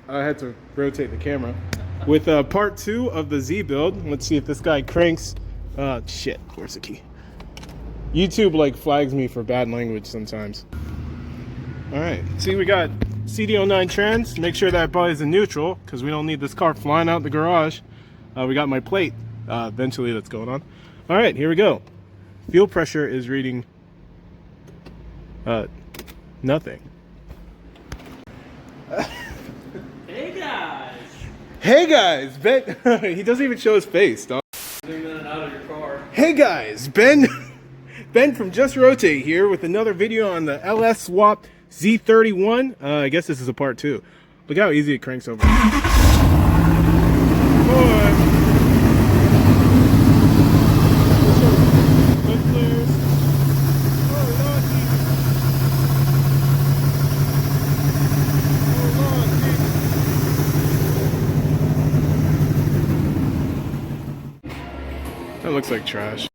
I had to rotate the camera. With part 2 of the Z build. Let's see if this guy cranks. Shit, where's the key? YouTube like flags me for bad language sometimes. Alright, see we got CD09 trans. Make sure that bug is in neutral because we don't need this car flying out the garage. We got my plate eventually that's going on. Alright, here we go. Fuel pressure is reading nothing. Hey guys! Hey guys, Ben. He doesn't even show his face, dog. Zoom in and out of your car. Hey guys, Ben. Ben from Just Rotate here with another video on the LS Swapped Z31. I guess this is a part 2. Look how easy it cranks over. That looks like trash.